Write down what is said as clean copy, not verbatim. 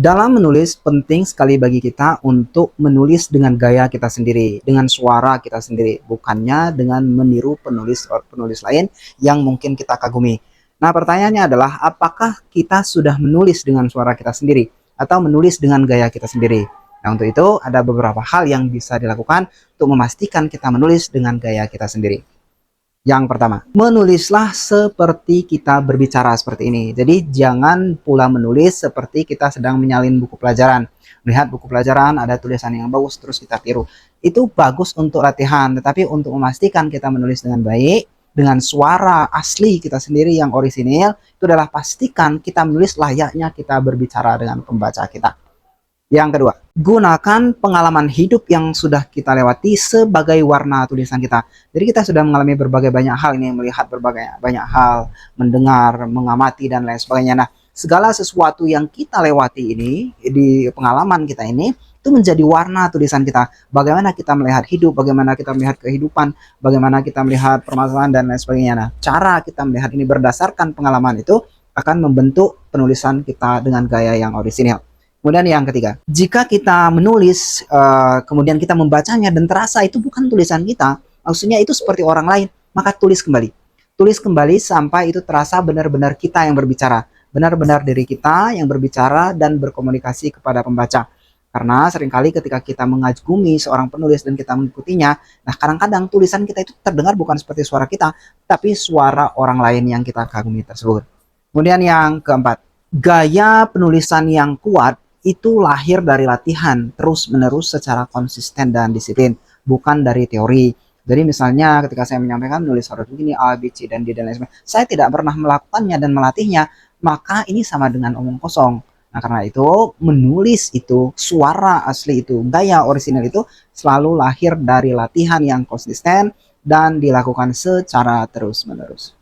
Dalam menulis, penting sekali bagi kita untuk menulis dengan gaya kita sendiri, dengan suara kita sendiri, bukannya dengan meniru penulis lain yang mungkin kita kagumi. Nah, pertanyaannya adalah apakah kita sudah menulis dengan suara kita sendiri atau menulis dengan gaya kita sendiri? Nah, untuk itu ada beberapa hal yang bisa dilakukan untuk memastikan kita menulis dengan gaya kita sendiri. Yang pertama, menulislah seperti kita berbicara seperti ini. Jadi jangan pula menulis seperti kita sedang menyalin buku pelajaran. Melihat buku pelajaran ada tulisan yang bagus terus kita tiru. Itu bagus untuk latihan, tetapi untuk memastikan kita menulis dengan baik, dengan suara asli kita sendiri yang orisinil, itu adalah pastikan kita menulis layaknya kita berbicara dengan pembaca kita. Yang kedua, gunakan pengalaman hidup yang sudah kita lewati sebagai warna tulisan kita. Jadi kita sudah mengalami berbagai banyak hal ini, melihat berbagai banyak hal, mendengar, mengamati, dan lain sebagainya. Nah, segala sesuatu yang kita lewati ini, di pengalaman kita ini, itu menjadi warna tulisan kita. Bagaimana kita melihat hidup, bagaimana kita melihat kehidupan, bagaimana kita melihat permasalahan, dan lain sebagainya. Nah, cara kita melihat ini berdasarkan pengalaman itu akan membentuk penulisan kita dengan gaya yang orisinil. Kemudian yang ketiga, jika kita menulis, kemudian kita membacanya dan terasa itu bukan tulisan kita, maksudnya itu seperti orang lain, maka tulis kembali. Tulis kembali sampai itu terasa benar-benar kita yang berbicara, benar-benar diri kita yang berbicara dan berkomunikasi kepada pembaca. Karena seringkali ketika kita mengagumi seorang penulis dan kita mengikutinya, nah kadang-kadang tulisan kita itu terdengar bukan seperti suara kita, tapi suara orang lain yang kita kagumi tersebut. Kemudian yang keempat, gaya penulisan yang kuat itu lahir dari latihan terus-menerus secara konsisten dan disiplin, bukan dari teori. Jadi misalnya ketika saya menyampaikan menulis harus begini, A, B, C, dan D, dan lain sebagainya, saya tidak pernah melakukannya dan melatihnya, maka ini sama dengan omong kosong. Nah, karena itu menulis itu, suara asli itu, gaya orisinal itu selalu lahir dari latihan yang konsisten dan dilakukan secara terus-menerus.